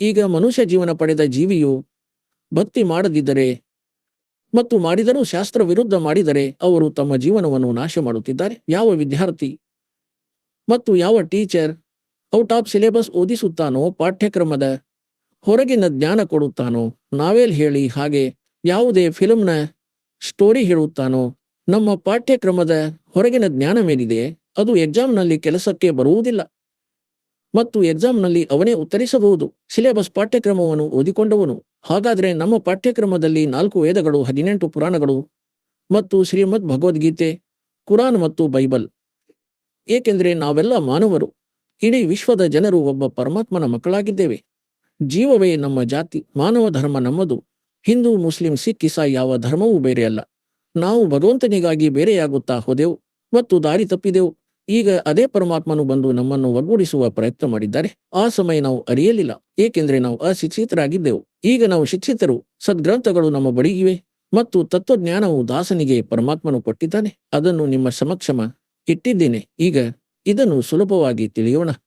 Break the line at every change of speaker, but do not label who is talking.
ಈಗ ಮನುಷ್ಯ ಜೀವನ ಪಡೆದ ಜೀವಿಯು ಭಕ್ತಿ ಮಾಡದಿದ್ದರೆ ಮತ್ತು ಮಾಡಿದರೂ ಶಾಸ್ತ್ರ ವಿರುದ್ಧ ಮಾಡಿದರೆ ಅವರು ತಮ್ಮ ಜೀವನವನ್ನು ನಾಶ ಮಾಡುತ್ತಿದ್ದಾರೆ. ಯಾವ ವಿದ್ಯಾರ್ಥಿ ಮತ್ತು ಯಾವ ಟೀಚರ್ ಔಟ್ ಆಫ್ ಸಿಲೆಬಸ್ ಓದಿಸುತ್ತಾನೋ, ಪಾಠ್ಯಕ್ರಮದ ಹೊರಗಿನ ಜ್ಞಾನ ಕೊಡುತ್ತಾನೋ, ನಾವೆಲ್ ಹೇಳಿ ಹಾಗೆ ಯಾವುದೇ ಫಿಲ್ಮ್ನ ಸ್ಟೋರಿ ಹೇಳುತ್ತಾನೋ, ನಮ್ಮ ಪಾಠ್ಯಕ್ರಮದ ಹೊರಗಿನ ಜ್ಞಾನ ಮೇಲಿದೆ, ಅದು ಎಕ್ಸಾಮ್ನಲ್ಲಿ ಕೆಲಸಕ್ಕೆ ಬರುವುದಿಲ್ಲ ಮತ್ತು ಎಕ್ಸಾಮ್ನಲ್ಲಿ ಅವನೇ ಉತ್ತರಿಸಬಹುದು. ಸಿಲೆಬಸ್ ಪಾಠ್ಯಕ್ರಮವನ್ನು ಓದಿಕೊಂಡವನು. ಹಾಗಾದರೆ ನಮ್ಮ ಪಾಠ್ಯಕ್ರಮದಲ್ಲಿ 4 ವೇದಗಳು, 18 ಪುರಾಣಗಳು ಮತ್ತು ಶ್ರೀಮದ್ ಭಗವದ್ಗೀತೆ, ಕುರಾನ್ ಮತ್ತು ಬೈಬಲ್. ಏಕೆಂದರೆ ನಾವೆಲ್ಲ ಮಾನವರು, ಇಡೀ ವಿಶ್ವದ ಜನರು ಒಬ್ಬ ಪರಮಾತ್ಮನ ಮಕ್ಕಳಾಗಿದ್ದೇವೆ. ಜೀವವೇ ನಮ್ಮ ಜಾತಿ, ಮಾನವ ಧರ್ಮ ನಮ್ಮದು. ಹಿಂದೂ, ಮುಸ್ಲಿಂ, ಸಿಖ್, ಇಸಾಯಿ ಯಾವ ಧರ್ಮವೂ ಬೇರೆಯಲ್ಲ. ನಾವು ಭಗವಂತನಿಗಾಗಿ ಬೇರೆಯಾಗುತ್ತಾ ಹೋದೆವು ಮತ್ತು ದಾರಿ ತಪ್ಪಿದೆವು. ಈಗ ಅದೇ ಪರಮಾತ್ಮನು ಬಂದು ನಮ್ಮನ್ನು ಒಗ್ಗೂಡಿಸುವ ಪ್ರಯತ್ನ ಮಾಡಿದ್ದಾರೆ. ಆ ಸಮಯ ನಾವು ಅರಿಯಲಿಲ್ಲ, ಏಕೆಂದರೆ ನಾವು ಅಶಿಕ್ಷಿತರಾಗಿದ್ದೆವು. ಈಗ ನಾವು ಶಿಕ್ಷಿತರು. ಸದ್ಗ್ರಂಥಗಳು ನಮ್ಮ ಬಳಿ ಇವೆ ಮತ್ತು ತತ್ವಜ್ಞಾನವು ದಾಸನಿಗೆ ಪರಮಾತ್ಮನು ಕೊಟ್ಟಿದ್ದಾನೆ. ಅದನ್ನು ನಿಮ್ಮ ಸಮಕ್ಷಮ ಇಟ್ಟಿದ್ದೇನೆ. ಈಗ ಇದನ್ನು ಸುಲಭವಾಗಿ ತಿಳಿಯೋಣ.